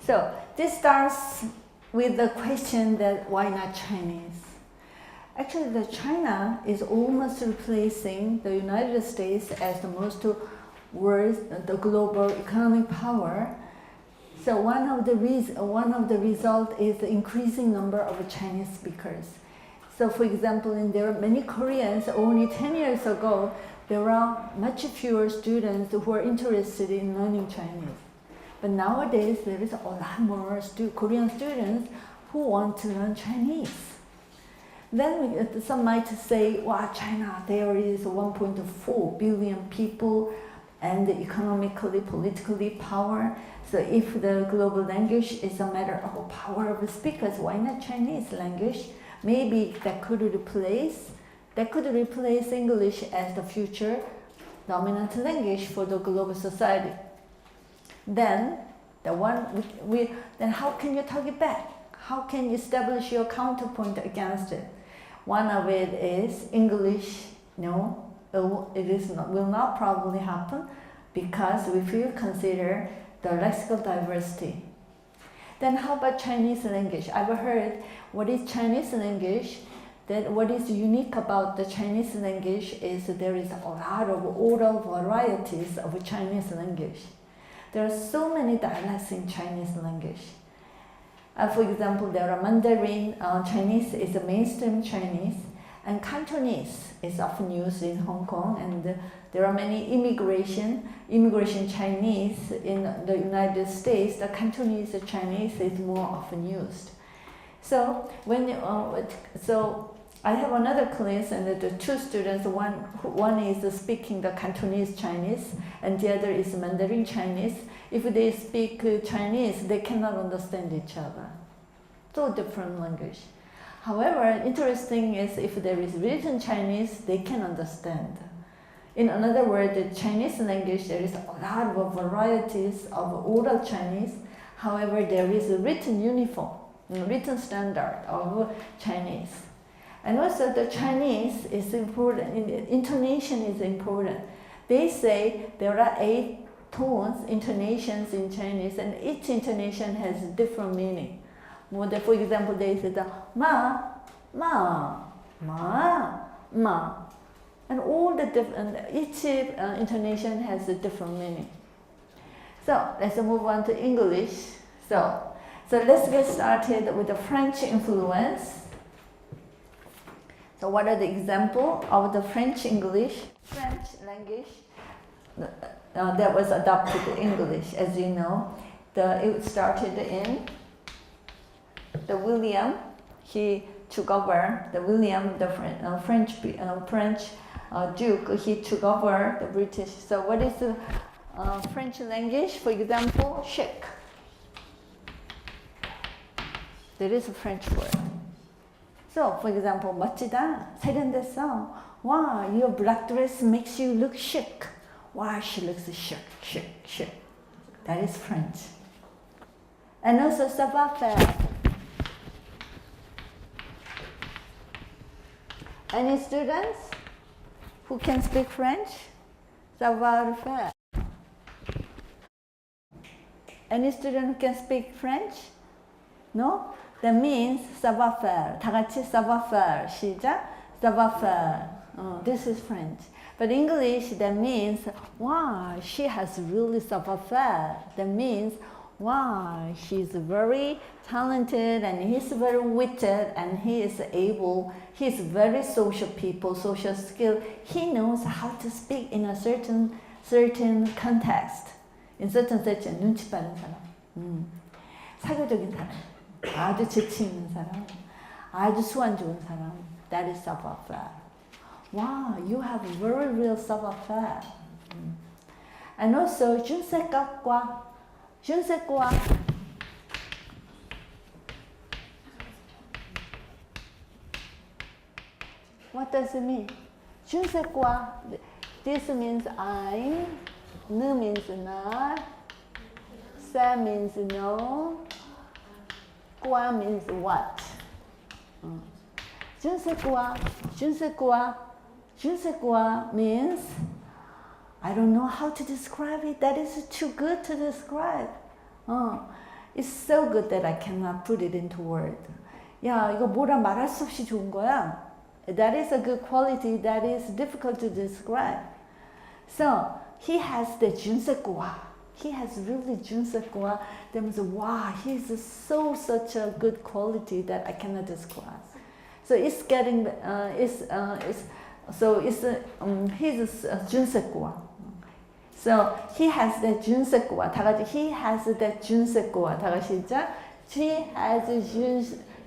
So this starts with the question that why not Chinese? Actually, the China is almost replacing the United States as the most the global economic power. So one of the result is the increasing number of Chinese speakers. So for example, there are many Koreans, only 10 years ago, there are much fewer students who are interested in learning Chinese. But nowadays, there is a lot more Korean students who want to learn Chinese. Then some might say, wow, China, there is 1.4 billion people and economically, politically power. So if the global language is a matter of power of speakers, why not Chinese language? Maybe that could replace English as the future dominant language for the global society. Then then how can you talk it back? How can you establish your counterpoint against it? One of it is English. No, will not probably happen because if you consider the lexical diversity. Then how about Chinese language? I've heard what is Chinese language, that what is unique about the Chinese language is there is a lot of oral varieties of Chinese language. There are so many dialects in Chinese language. For example, there are Mandarin Chinese is a mainstream Chinese, and Cantonese is often used in Hong Kong, and there are many immigration Chinese in the United States. The Cantonese Chinese is more often used. So so I have another class, and the two students, one is speaking the Cantonese Chinese, and the other is Mandarin Chinese. If they speak Chinese, they cannot understand each other. So different language. However, interesting is if there is written Chinese, they can understand. In other words, the Chinese language, there is a lot of varieties of oral Chinese. However, there is a written standard of Chinese. And also the Chinese is important, intonation is important. They say there are 8 tones, intonations in Chinese, and each intonation has a different meaning. For example, they say the ma, ma, ma, ma. And all the different, each intonation has a different meaning. So let's move on to English. So let's get started with the French influence. So what are the examples of the French language that was adopted to English? As you know, it started in the William. He took over the William, the French Duke. He took over the British. So what is the French language? For example, chic. There is a French word. So, for example, 멋지다, 세련됐어. Wow, your black dress makes you look chic. Wow, she looks chic. That is French. And also, ça va faire. Any students who can speak French? Ça va faire. Any student who can speak French? No? That means ça va faire. 다 같이 ça va faire. 시작. ça va faire. This is French. But English, that means, wow, she has really ça va faire. That means, wow, she's very talented and he's very witted and he's very social people, social skill. He knows how to speak in a certain context. In certain 눈치 빠른 사람. 사교적인 사람. 아주 재치 있는 사람, 아주 수완 좋은 사람. That is savoir-faire. Wow, you have very real savoir-faire. And also, je ne sais quoi. Je ne sais quoi. What does it mean? Je ne sais quoi. This means I. Ne means not. Ça means no. Quoi means what? Je ne sais quoi, je ne sais quoi, je ne sais quoi means I don't know how to describe it. That is too good to describe. It's so good that I cannot put it into word. 야, 이거 뭐라 말할 수 없이 좋은 거야. That is a good quality that is difficult to describe. So he has the junsekwa. He has really junsekwa. That means, wow, he's such a good quality that I cannot describe. So it's getting, he's junsekwa. So he has the junsekwa. 다 같이 he has the junsekwa. 다 같이 시작. She has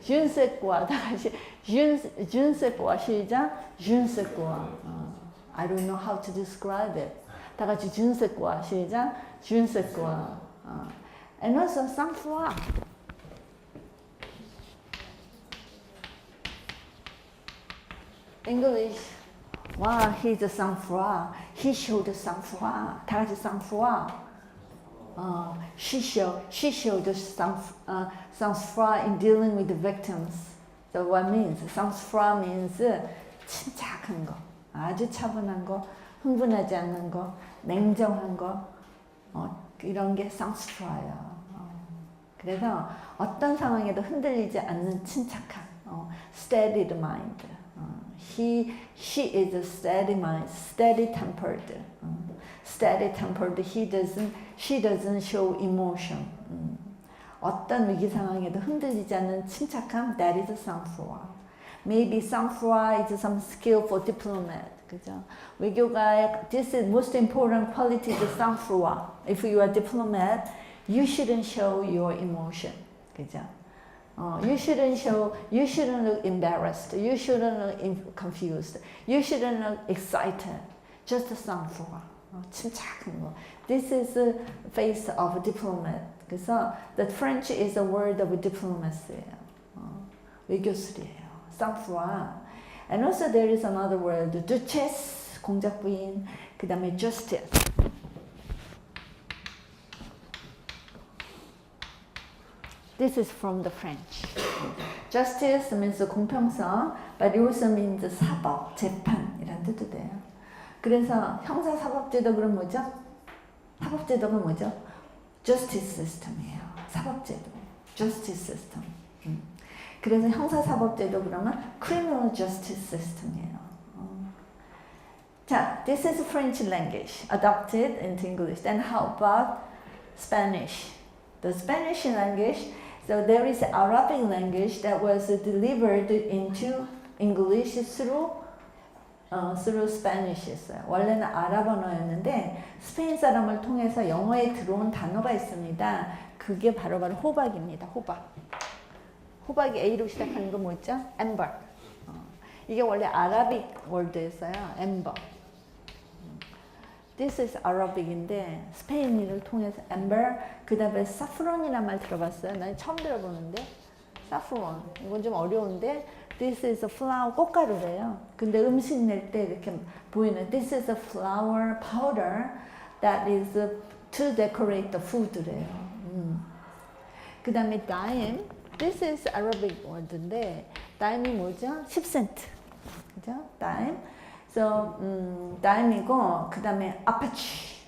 junsekwa. 다 같이 junsekwa. 시작. junsekwa. I don't know how to describe it. 다 같이 junsekwa. 시작. junsekwa. And also sang-froid. English. Wow, he's a sang-froid. He showed sang-froid. 다 같이 sang-froid. She showed sang-froid in dealing with the victims. So what means? sang-froid means 침착한 거, 아주 차분한 거, 흥분하지 않는 거, 냉정한 거, 이런 게 sang-froid야. 그래서 어떤 상황에도 흔들리지 않는 침착한, steady mind. She is a steady mind, steady tempered. Steady tempered. She doesn't show emotion. 어떤 위기 상황에도 흔들리지 않는 침착함. That is sang-froid. Maybe sang-froid is some skill for diplomat. 그죠? 외교가의 this is most important quality is sang-froid. If you are a diplomat, you shouldn't show your emotion. 그죠? You shouldn't look embarrassed. You shouldn't look confused. You shouldn't look excited. Just sang-froid. 침착한 거. This is the face of a diplomat. 그래서 the French is a word of diplomacy. 외교술이에요. sang-froid. And also there is another word, duchess, 공작부인. 그 다음에 justice. This is from the French. Justice means 공평성, but it also means 사법, 재판 이란 뜻도 돼요. 그래서 형사사법제도 그럼 뭐죠? 사법제도가 뭐죠? Justice system이에요. 사법제도, Justice system. 그래서 형사사법제도 그러면 Criminal Justice system이에요. 자, this is French language adopted into English. Then how about Spanish? The Spanish language. So there is Arabic language that was delivered into English through Spanish였어요. 원래는 아랍 언어였는데 스페인 사람을 통해서 영어에 들어온 단어가 있습니다. 그게 바로 호박입니다. 호박. 호박이 A로 시작하는 거 뭐였죠? amber. 이게 원래 아라빅 월드였어요. amber. This is Arabic인데 스페인어를 통해서 amber, 그 다음에 saffron이란 말 들어봤어요? 난 처음 들어보는데 saffron, 이건 좀 어려운데 This is a flower, 꽃가루래요. 근데 음식 낼 때 이렇게 보이는 This is a flower powder that is to decorate the food래요. 그 다음에 dime, this is Arabic word인데 dime이 뭐죠? 10센트. 그죠? dime. So, dime이고, 그 다음에 apache.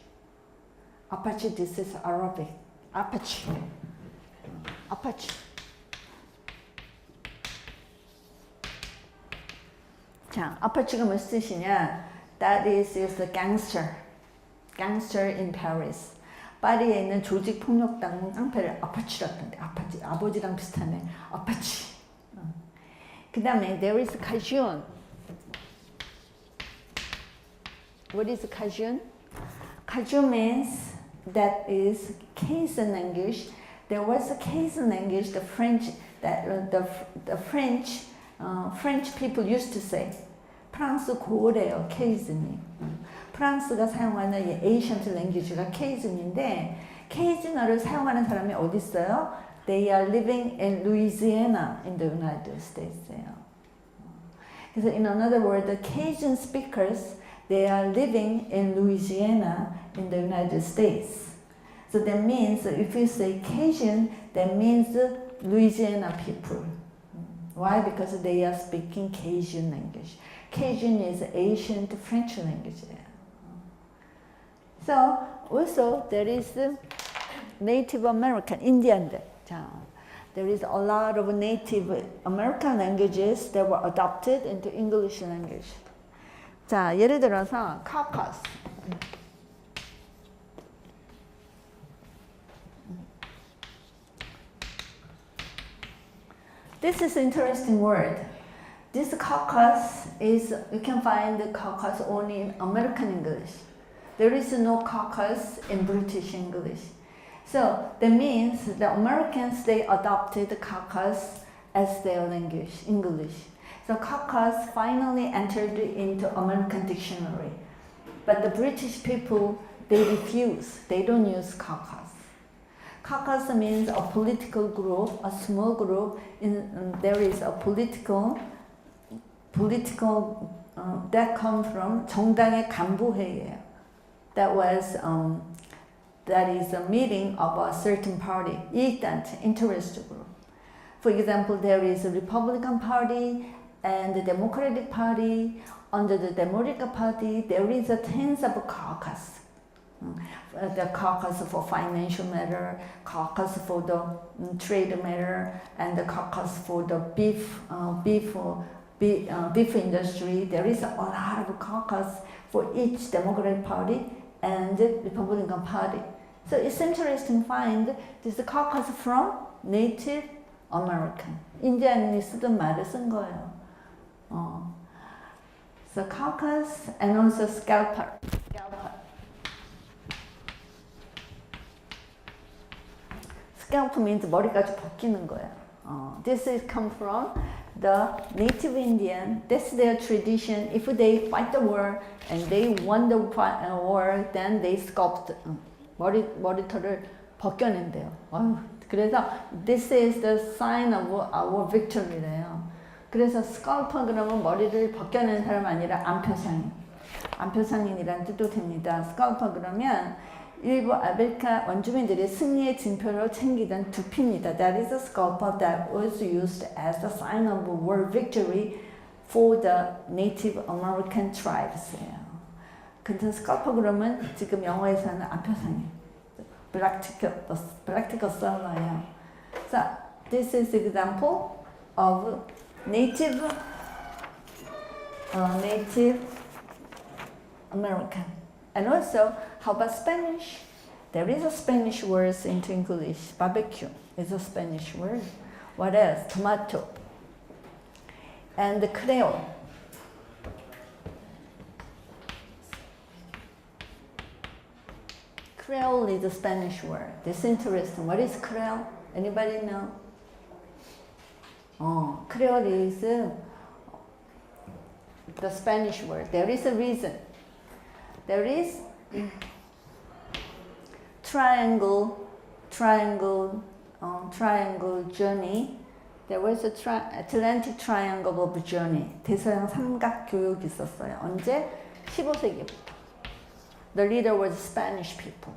apache, this is Arabic. apache. apache. 자, apache가 무슨 뜻이냐? That is the gangster. gangster in Paris. 파리에 있는 조직 폭력당 깡패를 apache라던데. apache. 아버지랑 비슷하네. apache. 그 다음에 there is cajun. What is cajun? Cajun means that is Kazan language. There was a Kazan language, the French that the French people used to say. 프랑스 고래요, Kazan이. 프랑스가 사용하는 이 ancient language가 Kazan인데 Kazan어를 사용하는 사람이 어디 있어요? They are living in Louisiana in the United States예요. 그래서 in another word, the Kazan speakers they are living in Louisiana in the United States. So that means if you say Cajun, that means Louisiana people. Why? Because they are speaking Cajun language. Cajun is ancient French language. So also there is Native American, Indian들. 자, there is a lot of Native American languages that were adopted into English language. 자, 예를 들어서 caucus. This is an interesting word. This caucus is, you can find the caucus only in American English. There is no caucus in British English. So that means the Americans, they adopted the caucus as their language, English. So caucus finally entered into American dictionary. But the British people, they refuse. They don't use caucus. Caucus means a political group, a small group. There is a political that come from 정당의 간부회의예요. That is a meeting of a certain party, 이익단체, interest group. For example, there is a Republican Party and the Democratic Party. Under the Democratic Party, there is a tens of caucus. The caucus for financial matter, caucus for the trade matter, and the caucus for the beef industry. There is a lot of caucus for each Democratic Party and the Republican Party. So it's interesting to find this caucus from Native American. 인디안이 쓰던 말을 쓴 거예요. So caucus and also scalper. Scalp means 머리까지 벗기는 거예요. This is come from the native Indian. That's their tradition. If they fight the war and they won the war, then they scalped. 머리털을 벗겨낸대요. 그래서 this is the sign of our victory래요. 그래서 scalper 그러면 머리를 벗겨낸 사람 아니라 안표상인. 안표상인이란 뜻도 됩니다. scalper 그러면 일부 아메리카 원주민들이 승리의 징표로 챙기던 두피입니다. That is a scalper that was used as a sign of war victory for the Native American tribes예요. 근데 scalper 그러면 지금 영어에서는 안표상이에요. practical server예요. So this is example of Native American. And also, how about Spanish? There is a Spanish word into English. Barbecue is a Spanish word. What else? Tomato. And the Creole. Creole is a Spanish word. This is interesting. What is Creole? Anybody know? Creole is the Spanish word. There is a reason. There is triangle journey. There was a Atlantic Triangle of Journey. 대서양 삼각 교역이 있었어요. 언제? 15세기부터. The leader was Spanish people.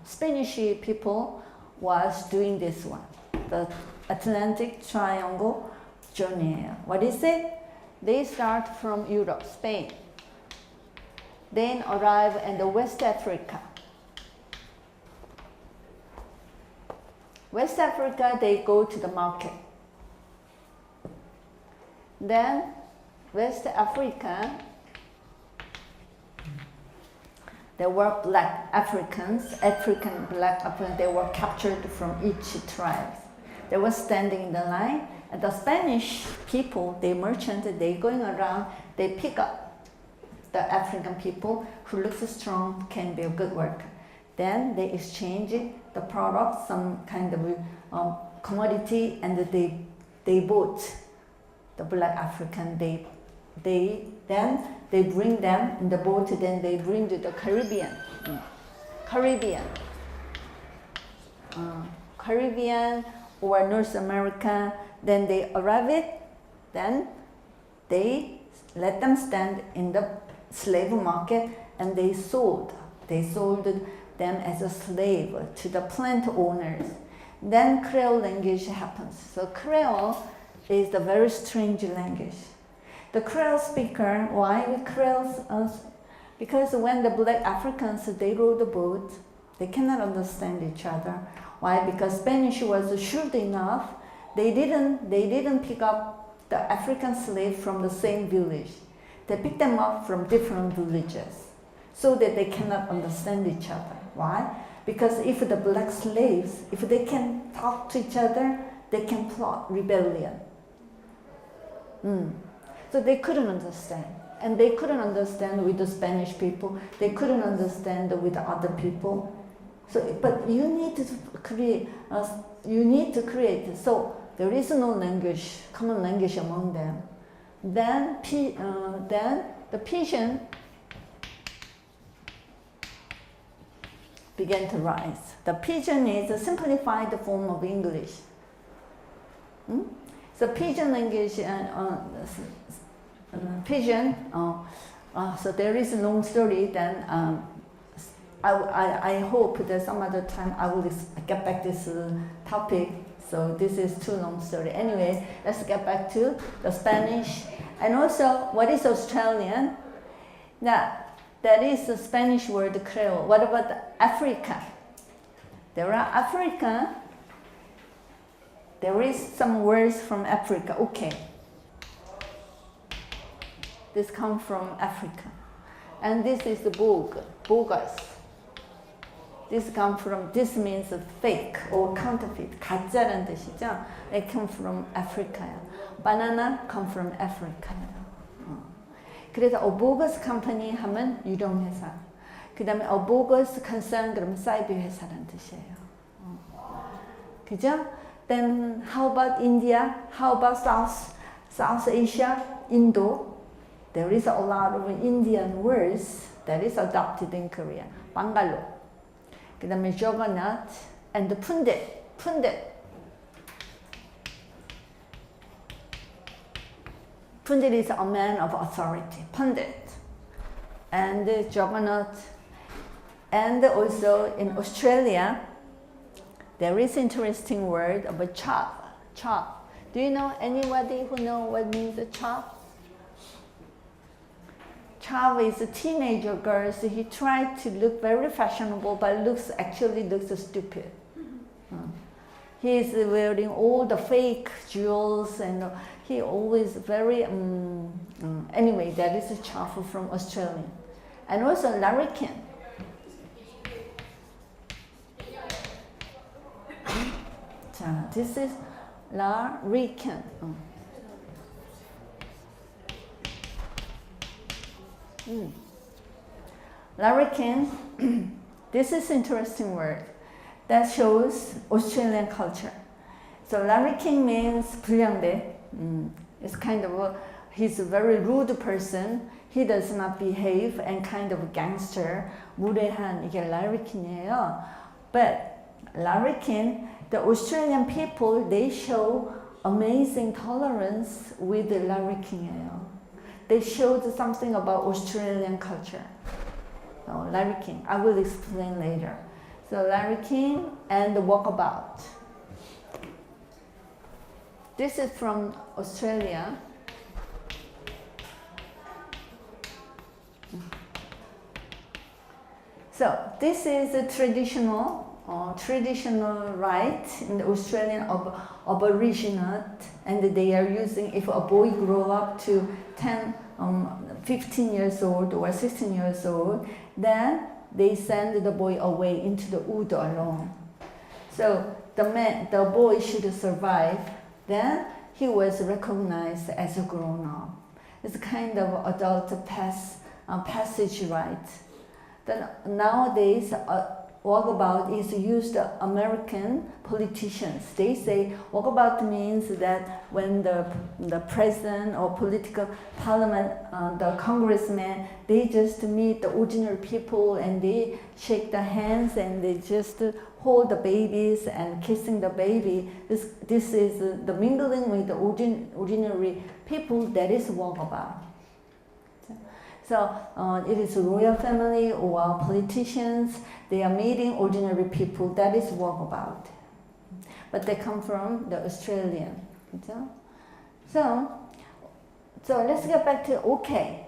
Spanish people was doing this one. The Atlantic Triangle journey. What is it? They start from Europe, Spain. Then arrive in the West Africa. West Africa, they go to the market. Then West Africa, there were black Africans, black Africans, they were captured from each tribe. They were standing in the line, and the Spanish people, they merchants, they going around, they pick up the African people who looks strong, can be a good worker. Then they exchange the product, some kind of commodity, and they bought the black African. Then they bring them in the boat. Then they bring to the Caribbean, Caribbean or North America. Then they arrive it. Then they let them stand in the slave market, and they sold them as a slave to the plant owners. Then Creole language happens. So Creole is a very strange language. The Creole speaker, why Creole? Because when the black Africans, they rode the boat They cannot understand each other. Why? Because Spanish was shrewd enough. They didn't pick up the African slave from the same village. They picked them up from different villages so that they cannot understand each other. Why? Because if the black slaves, if they can talk to each other, they can plot rebellion. So they couldn't understand. And they couldn't understand with the Spanish people. They couldn't understand with the other people. So, but you need to create. So there is no language, common language among them. Then the Pidgin began to rise. The Pidgin is a simplified form of English. So Pidgin language and Pidgin. So there is a long story. Then I hope that some other time I will get back this topic. So this is too long story. Anyway, let's get back to the Spanish. And also, what is Australian? Now, that is the Spanish word Creole. What about Africa? There are African. There is some words from Africa. Okay. This comes from Africa. And this is the bogus. This means fake or counterfeit. 가짜라는 뜻이죠. It comes from Africa. Banana comes from Africa. 그래서 a bogus company 하면 유령 회사. 그다음에 a bogus concern 그러면 사이비 회사라는 뜻이에요. 그죠? Then how about India? How about South Asia? Indo. There is a lot of Indian words that is adopted in Korea. Bangalore. 그 다음에 juggernaut and pundit. Pundit is a man of authority. Pundit. And juggernaut. And also in Australia, there is interesting word about chop. Chop. Do you know anybody who know what means a chop? Chop is a teenager girl, so he tried to look very fashionable, but actually looks stupid. He is wearing all the fake jewels, and he always very, anyway, that is a chop from Australia. And also larrikin. This is larrikin. Larrikin, this is interesting word that shows Australian culture. So larrikin means 불량배. It's kind of he's a very rude person. He does not behave and kind of gangster. 무례한 이게 larrikin이에요. But larrikin, the Australian people, they show amazing tolerance with the larrikin이에요. They showed something about Australian culture. So, larrikin, I will explain later. So larrikin and the walkabout. This is from Australia. So this is a traditional right in the Australian Aboriginal, and they are using, if a boy grow up to 15 years old or 16 years old, then they send the boy away into the wood alone. So the boy should survive. Then he was recognized as a grown-up. It's kind of adult passage right. Then nowadays, walkabout is used American politicians. They say walkabout means that when the president or political parliament, the congressman, they just meet the ordinary people and they shake their hands and they just hold the babies and kissing the baby. This is the mingling with the ordinary people. That is walkabout. So it is royal family or politicians. They are meeting ordinary people. That is walkabout. But they come from the Australian. So let's get back to okay.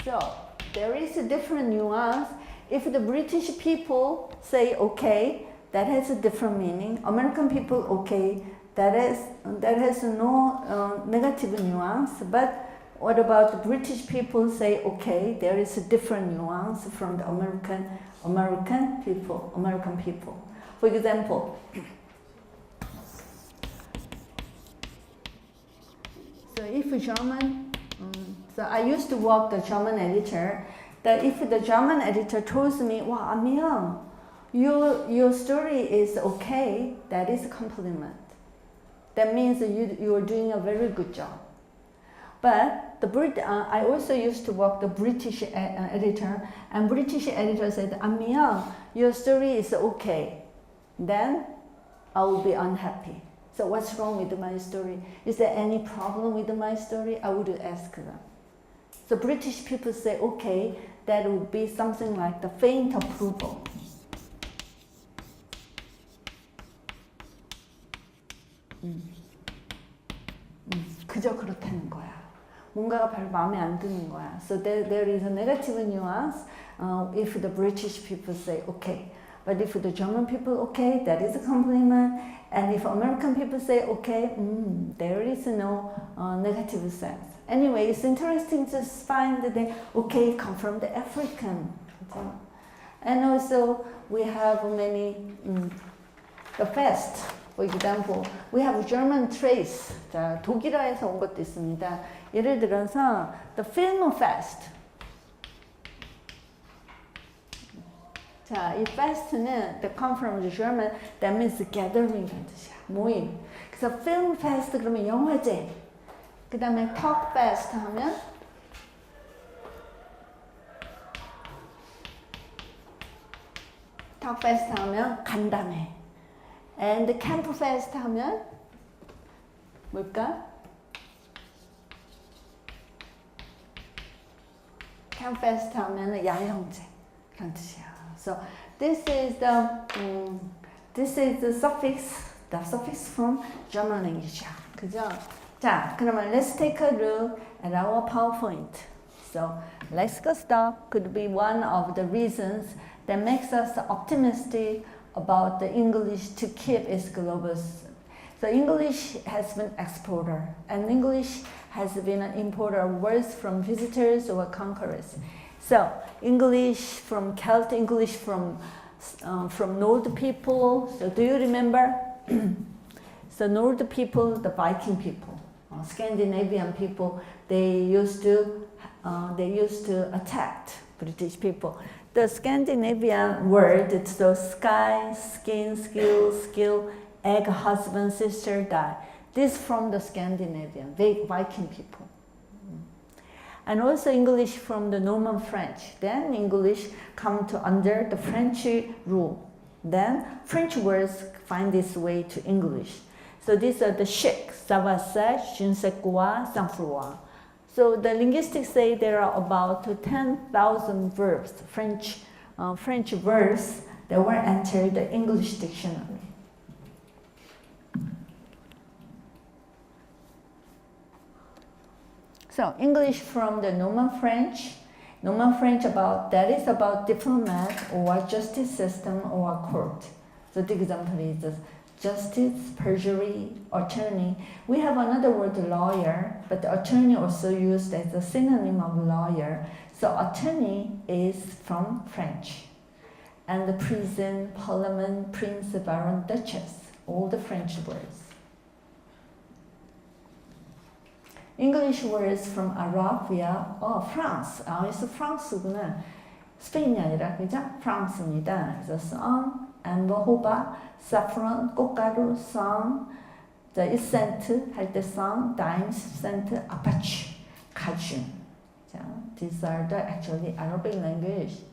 So there is a different nuance. If the British people say okay, that has a different meaning. American people okay, that has no negative nuance. But what about the British people say okay, there is a different nuance from the American people. For example, so if German, so I used to work the German editor, that if the German editor tells me, wow, Amiyang, your story is okay, that is a compliment. That means you are doing a very good job. But I also used to work the British editor, and British editor said, Amiyang, your story is okay. Then I will be unhappy. So what's wrong with my story? Is there any problem with my story? I would ask them. So British people say, okay, that would be something like the faint approval. 그저 그렇다는 거야. 뭔가가 별로 마음에 안 드는 거야. So there is a negative nuance if the British people say okay. But if the German people okay, that is a compliment. And if American people say okay, there is no negative sense. Anyway, it's interesting to find that the okay come from the African. And also we have many the fest. For example, we have German trace. 자, 독일어에서 온 것도 있습니다. 예를 들어서 the film fest. 자, 이 fest는 that come from the German, that means gathering이라는 뜻이야. 모임. 그래서 film fest 그러면 영화제. 그 다음에 talk fest 하면 talk fest 하면 간담회. And camp fest 하면 뭘까? camp fest 하면 야영제 그런 뜻이야. So this is the suffix from German language. 그죠? 자, 그러면 let's take a look at our PowerPoint. So let's get started could be one of the reasons that makes us optimistic about the English to keep its global. So English has been exporter, and English has been an importer of words from visitors or conquerors. So English from Celtic, English from North people. So do you remember? So North people, the Viking people, Scandinavian people, they used to attack British people. The Scandinavian word, it's the sky, skin, skill, egg, husband, sister, die. This from the Scandinavian, Viking people. And also English from the Norman French. Then English come to under the French rule. Then French words find its way to English. So these are the chic, savoir-faire, je ne sais quoi, sang-froid. So the linguistics say there are about 10,000 verbs, French verbs that were entered the English dictionary. So English from the Norman French about diplomat or justice system or court. So the example is justice, perjury, attorney. We have another word, lawyer, but the attorney also used as a synonym of lawyer. So attorney is from French. And the prison, parliament, prince, baron, duchess, all the French words. English words from Arabia, France. it's 프랑스구나. 스페인이 아니라, 그죠? 프랑스입니다. 그래서 sun, amber, 호박, saffron, 꽃가루, sun, the scent 할 때 sun, dime, scent, apache, cajun. These are the actually Arabic language.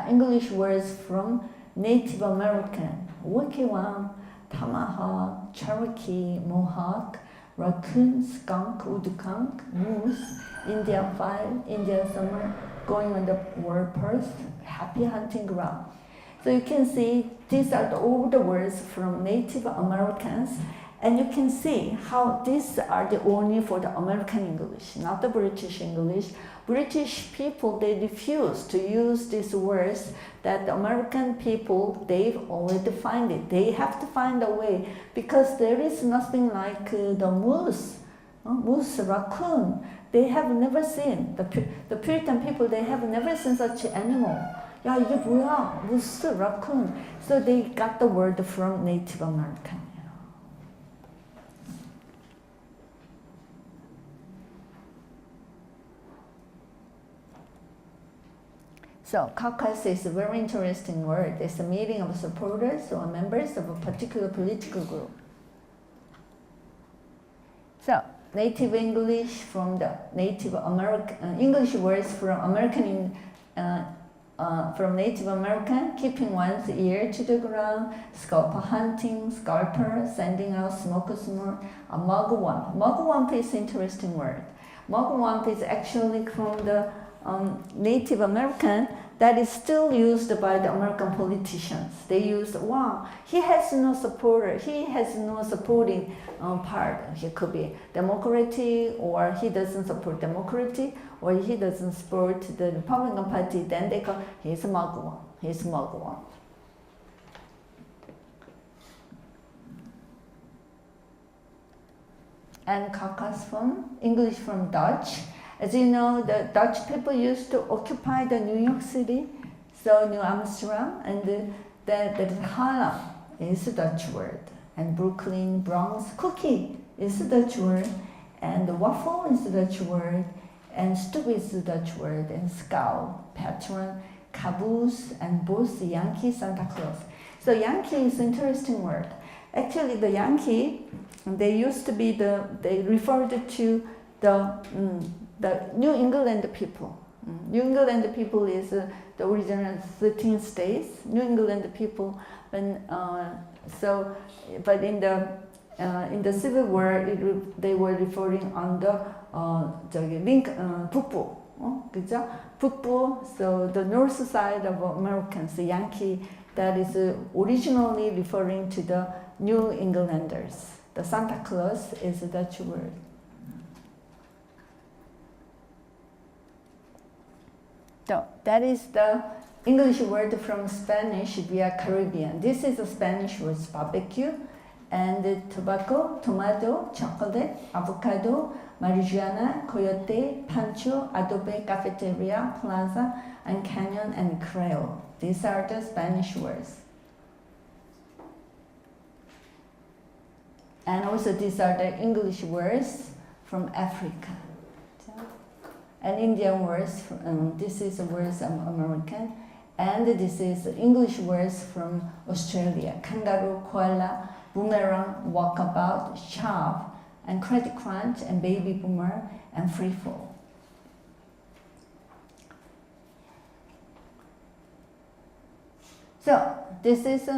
English words from Native American, Wickiwam, Tomahawk, Cherokee, Mohawk, raccoon, skunk, woodconk, moose, Indian file, Indian summer, going on the word Perth, happy hunting ground. So you can see these are all the words from Native Americans, And you can see how these are the only for the American English, not the British English. British people, they refuse to use these words that the American people, they've already find it. They have to find a way because there is nothing like the moose, raccoon. They have never seen, the Puritan people, they have never seen such animal. 야, 이게 뭐야? moose, raccoon. So they got the word from Native American. So caucus is a very interesting word. It's a meeting of supporters or members of a particular political group. So native English from the Native American English words from from Native American, keeping one's ear to the ground, scalper hunting, scalper, sending out smokers more, a mugwump. Mugwump is an interesting word. Mugwump is actually from the Native American that is still used by the American politicians. They use, wow, he has no supporter, he has no supporting part. He could be Democratic, or he doesn't support Democratic, or he doesn't support the Republican Party. Then they call, he's a mugwump, he's a mugwump. And caucus from English from Dutch. As you know, the Dutch people used to occupy the New York City, so New Amsterdam, and the Harlem is a Dutch word, and Brooklyn, Bronx, cookie is a Dutch word, and waffle is a Dutch word, and stoop is a Dutch word, and scowl, patron, caboose, and both Yankee, Santa Claus. So Yankee is an interesting word. Actually, the Yankee, they used to be they referred to the New England people. New England people is the original 13 states. New England people, but in the Civil War, they were referring on the 북부, 그죠? 북부. So the north side of Americans, the Yankee, that is originally referring to the New Englanders. The Santa Claus is a Dutch word. So that is the English word from Spanish via Caribbean. This is a Spanish word, barbecue, and tobacco, tomato, chocolate, avocado, marijuana, coyote, pancho, adobe, cafeteria, plaza, and canyon, and creole. These are the Spanish words. And also these are the English words from Africa. And Indian words, this is words of American, and this is English words from Australia: kangaroo, koala, boomerang, walkabout, sharp, and credit crunch, and baby boomer, and free fall. So this is,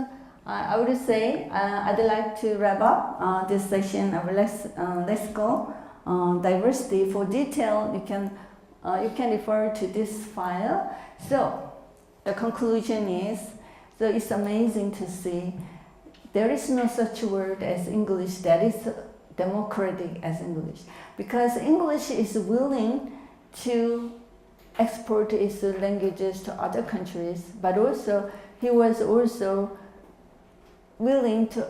I would say, I'd like to wrap up this session of Let's Go Diversity. For detail, you can refer to this file. So the conclusion is, so it's amazing to see there is no such word as English that is democratic as English, because English is willing to export its languages to other countries, but also he was also willing to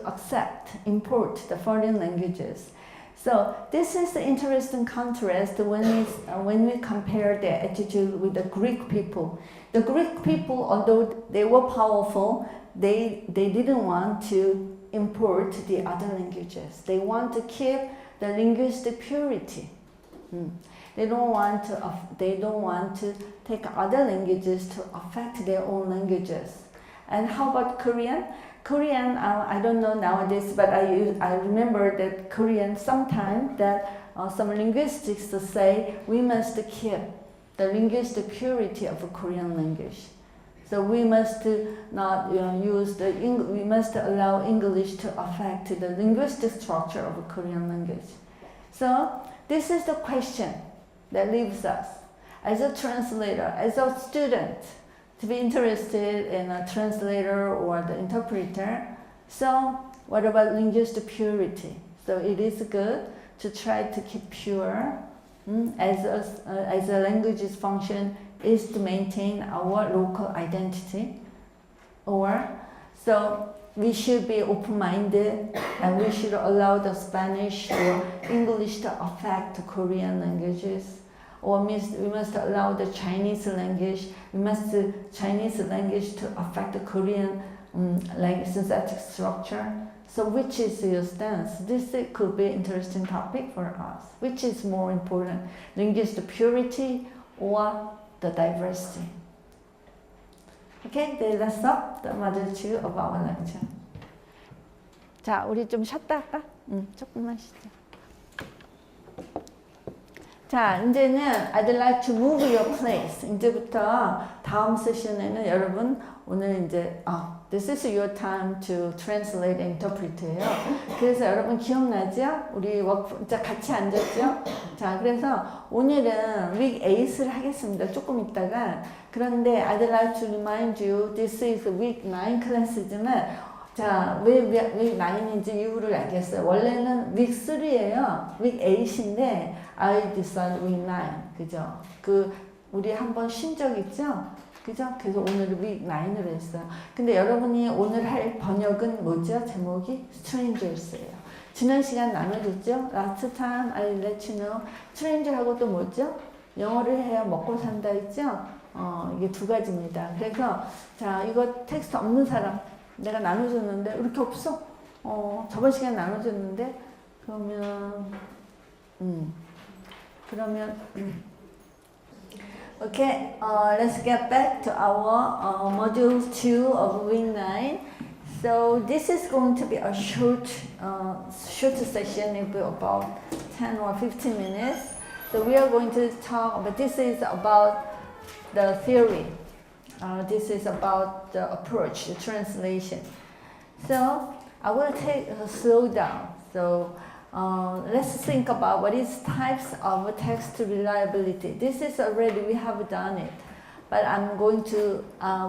import the foreign languages. So this is the interesting contrast when we compare their attitude with the Greek people. The Greek people, although they were powerful, they didn't want to import the other languages. They want to keep the linguistic purity. They don't want to take other languages to affect their own languages. And how about Korean? Korean, I don't know nowadays, but I remember that Korean sometimes that some linguistics say we must keep the linguistic purity of Korean language. So we must not use we must allow English to affect the linguistic structure of Korean language. So this is the question that leaves us as a translator, as a student, to be interested in a translator or the interpreter. So what about linguistic purity? So it is good to try to keep pure as a language's function is to maintain our local identity. Or so we should be open-minded and we should allow the Spanish or English to affect Korean languages. Or we must allow the Chinese language, Chinese language to affect the Korean like synthetic structure. So which is your stance? This could be an interesting topic for us. Which is more important, linguistic purity or the diversity? Okay, that's up the module 2 of our lecture. 자, 우리 좀 쉬었다 할까? 조금만 쉬자. 자, 이제는 I'd like to move your place. 이제부터 다음 세션에는 여러분 오늘 이제 this is your time to translate and interpret예요. 그래서 여러분 기억나죠? 우리 이제 같이 앉았죠? 자, 그래서 오늘은 week 8을 하겠습니다. 조금 있다가. 그런데 I'd like to remind you this is week 9 클래스지만 자, 왜 week 9인지 이유를 알겠어요. 원래는 week 3예요. week 8인데 I decided week 9. 그죠? 우리 한번 쉰 적 있죠? 그죠? 그래서 오늘은 week 9으로 했어요. 근데 여러분이 오늘 할 번역은 뭐죠? 제목이 strangers예요. 지난 시간 나눠줬죠? Last time I let you know. stranger하고 또 뭐죠? 영어를 해야 먹고 산다 했죠? 이게 두 가지입니다. 그래서 자, 이거 텍스트 없는 사람 내가 나눠줬는데 이렇게 없어? 저번 시간에 나눠줬는데 그러면 Okay, let's get back to our module 2 of week 9. So this is going to be a short session. It will be about 10 or 15 minutes. So we are going to talk about, this is about the theory. This is about the approach, the translation. So I will take a slow down. So let's think about what is types of text reliability. This is already, we have done it. But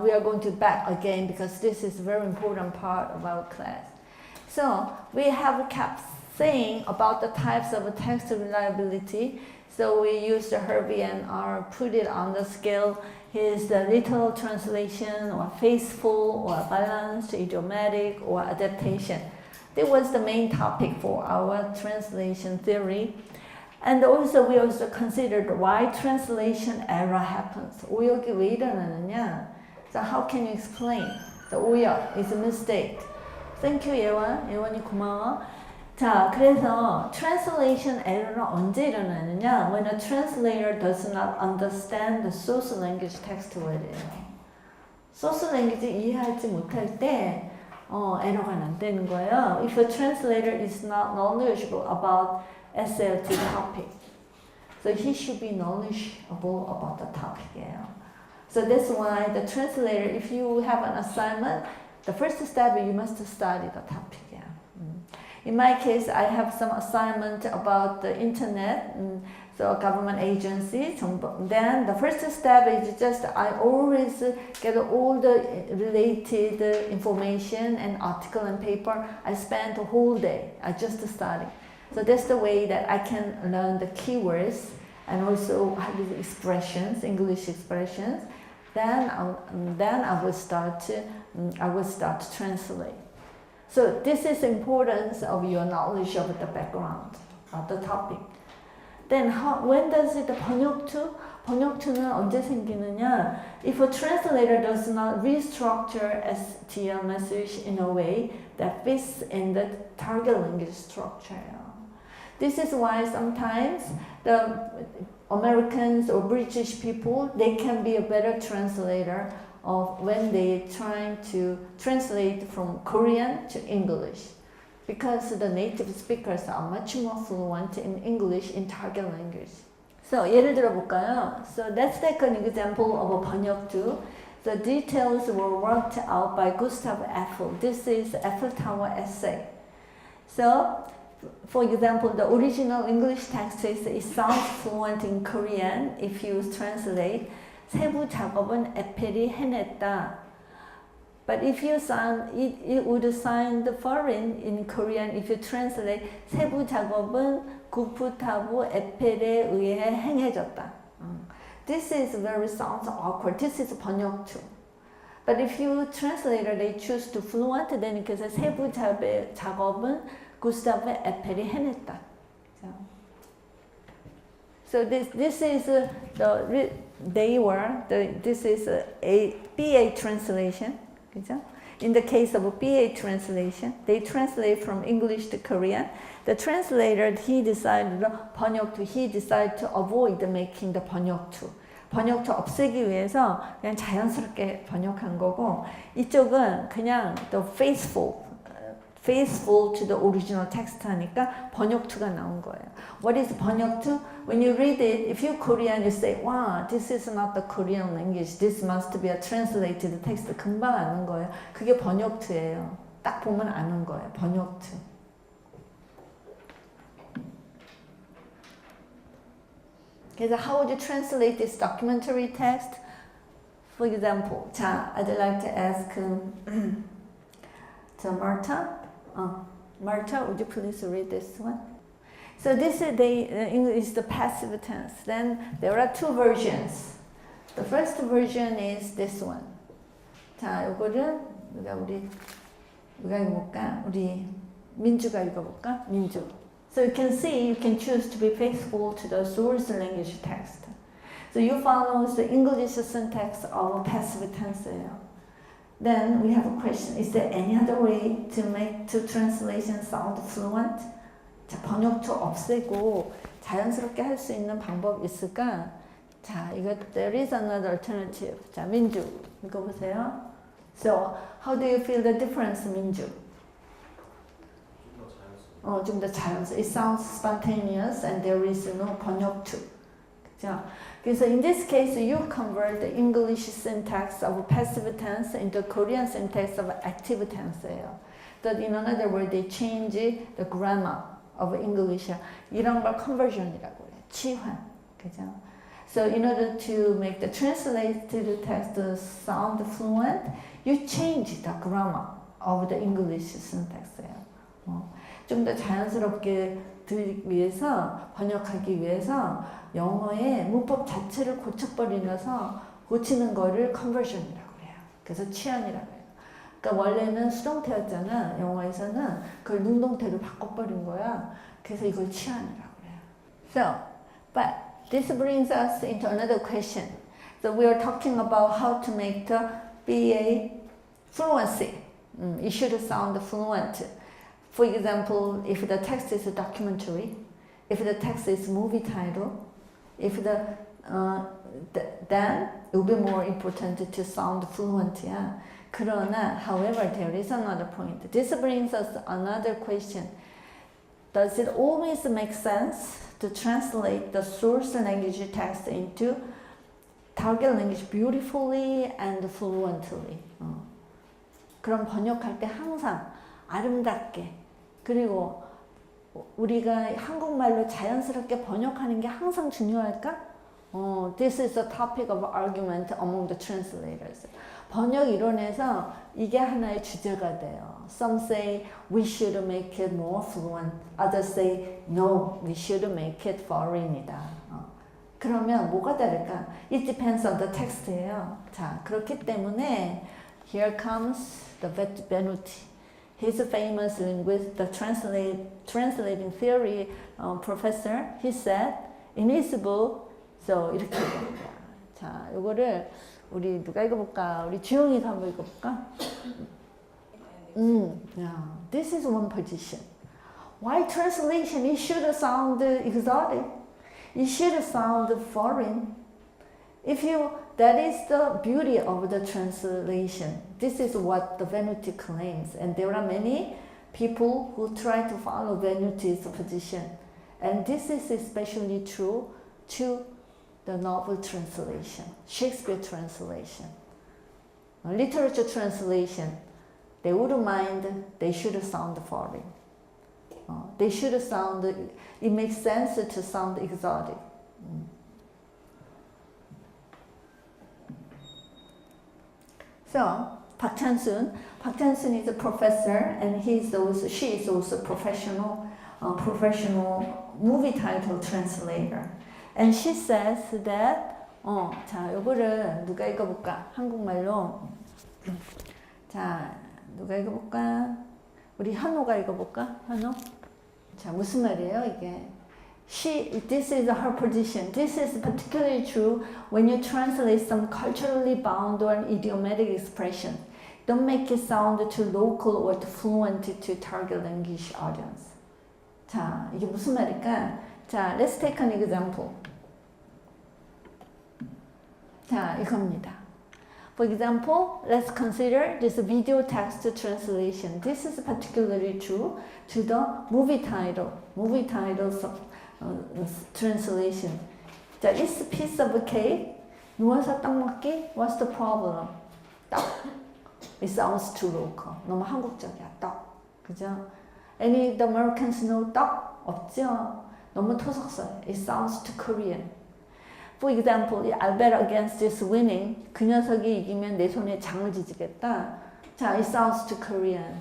we are going to back again because this is a very important part of our class. So we have kept saying about the types of text reliability. So we use the Herbie and R, put it on the scale. Here's the literal translation or faithful or balanced, idiomatic or adaptation. That was the main topic for our translation theory. And also we also considered why translation error happens. 오역이 왜 일어나느냐? So how can you explain? The 오역 is a mistake. Thank you, 예원. 예원이 고마워. 자, 그래서 translation error는 언제 일어나느냐? When a translator does not understand the source language text word예요. source language 이해하지 못할 때 에러가 난다는 거예요. If a translator is not knowledgeable about SLT topic, so he should be knowledgeable about the topic. So that's why the translator, if you have an assignment, the first step you must study the topic. In my case, I have some assignment about the internet, so government agency. Then the first step is just I always get all the related information and article and paper. I spend the whole day. I just study. So that's the way that I can learn the keywords and also the expressions, English expressions. Then I will start to translate. So this is the importance of your knowledge of the background of the topic. Then when does it 번역투? 번역투는 언제 생기느냐? If a translator does not restructure STL message in a way that fits in the target language structure. This is why sometimes the Americans or British people, they can be a better translator of when they trying to translate from Korean to English, because the native speakers are much more fluent in English in target language. So 예를 들어 볼까요? So let's take an example of a 번역투. The details were worked out by Gustav Eiffel. This is Eiffel Tower essay. So for example, the original English text is it sounds fluent in Korean if you translate. 세부 작업은 에펠이 해냈다. But if you sound, it would sound foreign in Korean if you translate 세부 작업은 구프타부 에펠에 의해 행해졌다. This is very sounds awkward. This is 번역투. But if you translator they choose to fluent, then it says 세부 작업은 구스타브 에펠이 해냈다. So this is this is a BA translation. 그죠? In the case of a BA translation, they translate from English to Korean. The translator he decided to avoid making the 번역투. 번역투 없애기 위해서 그냥 자연스럽게 번역한 거고 이쪽은 그냥 the faithful to the original text 하니까 번역투가 나온 거예요. What is 번역투? When you read it, if you're Korean, you say, wow, this is not the Korean language. This must be a translated text. 금방 아는 거예요. 그게 번역투예요. 딱 보면 아는 거예요. 번역투. 그래서 how would you translate this documentary text? For example, 자, I'd like to ask to Marta. Marta, would you please read this one? So this is English, the passive tense. Then there are two versions. The first version is this one. 자, 이거를 누가 읽어볼까? 우리 민주가 읽어볼까? 민주. So you can see, you can choose to be faithful to the source language text. So you follow the English syntax of passive tense예요. Then we have a question. Is there any other way to make two translations sound fluent? 자, 번역투 없애고 자연스럽게 할 수 있는 방법 있을까? 자, 이거 there is another alternative. 자, 민주 읽어보세요. So, how do you feel the difference, 민주? 좀 더 자연스러워. It sounds spontaneous and there is no 번역투. 그죠? 그래서 in this case, you convert the English syntax of passive tense into Korean syntax of active tense예요. But in another word, they change the grammar of English. 이런 걸 conversion이라고 해요. 치환. 그죠? So in order to make the translated text sound fluent, you change the grammar of the English syntax예요. 좀 더 자연스럽게 들기 위해서, 번역하기 위해서 영어의 문법 자체를 고치는 거를 conversion이라고 해요. 그래서 치환이라고 해요. 그러니까 원래는 수동태였잖아. 영어에서는 그걸 능동태로 바꿔버린 거야. 그래서 이걸 치환이라고 해요. So, but this brings us into another question. So we are talking about how to make the BA fluency. It should sound fluent. For example, if the text is a documentary, if the text is movie title, if then it will be more important to sound fluent. Yeah. 그러나, however, there is another point. This brings us another question. Does it always make sense to translate the source language text into target language beautifully and fluently? 그럼 번역할 때 항상 아름답게 그리고 우리가 한국말로 자연스럽게 번역하는 게 항상 중요할까? This is a topic of argument among the translators. 번역 이론에서 이게 하나의 주제가 돼요. Some say we should make it more fluent. Others say no, we should make it foreign이다. 그러면 뭐가 다를까? It depends on the text예요. 자, 그렇기 때문에 here comes the Venuti. He's a famous linguist, the translating theory professor. He said in his book, so 이렇게 얘기합니다. 자, 이거를 우리 누가 읽어볼까? 우리 주영이가 한번 읽어볼까? Yeah, this is one position. Why translation? It should sound exotic. It should sound foreign. That is the beauty of the translation. This is what the Venuti claims. And there are many people who try to follow Venuti's position. And this is especially true to the novel translation, Shakespeare translation. Literature translation, they wouldn't mind, they should sound foreign. They should sound, it makes sense to sound exotic. So, Park Chan-soon. Park Chan-soon is a professor, and she is also professional movie title translator. And she says that 자, 요거를 누가 읽어볼까? 한국말로. 자, 누가 읽어볼까? 우리 현호가 읽어볼까? 현호? 자, 무슨 말이에요, 이게? This is her position. This is particularly true when you translate some culturally bound or idiomatic expression. Don't make it sound too local or too fluent to target English audience. 자, 이게 무슨 말일까? 자, let's take an example. 자, 이겁니다. For example, let's consider this video text translation. This is particularly true to the movie titles translation. 자, this piece of cake, 누워서 떡 먹기, what's the problem? 떡. It sounds too local. 너무 한국적이야, 떡. 그죠? Any of the Americans know 떡? 없죠? 너무 토속서예요. It sounds too Korean. For example, I'll bet against this winning. 그 녀석이 이기면 내 손에 장을 지지겠다. 자, it sounds too Korean.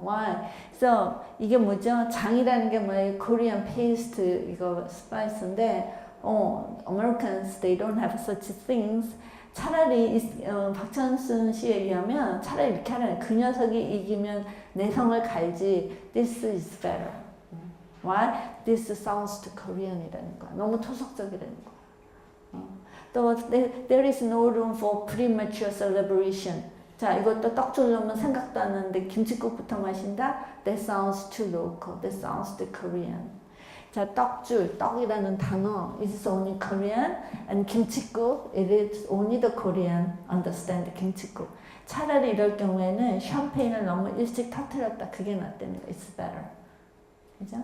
Why? So, 이게 뭐죠? 장이라는 게 뭐예요? Korean paste, 이거 스파이스인데, Americans, they don't have such things. 차라리, 박찬순 씨에 의하면 차라리 이렇게 하라는 그 녀석이 이기면 내 성을 갈지. This is better. Why? This sounds too Korean이라는 거야. 너무 토속적이라는 거야. 또 there is no room for premature celebration. 자, 이것도 떡 주려면 생각도 안 하는데 김칫국부터 마신다? That sounds too local. That sounds too Korean. 자, 떡줄, 떡이라는 단어 is only Korean, and 김칫국, it is only the Korean understand 김칫국. 차라리 이럴 경우에는 샴페인을 너무 일찍 터뜨렸다. 그게 낫다는 거. It's better. 그죠?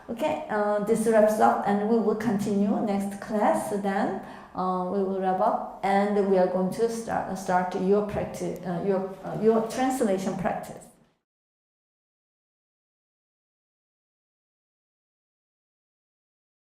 Okay, this wraps up, and we will continue next class. Then we will wrap up, and we are going to start your practice, your translation practice.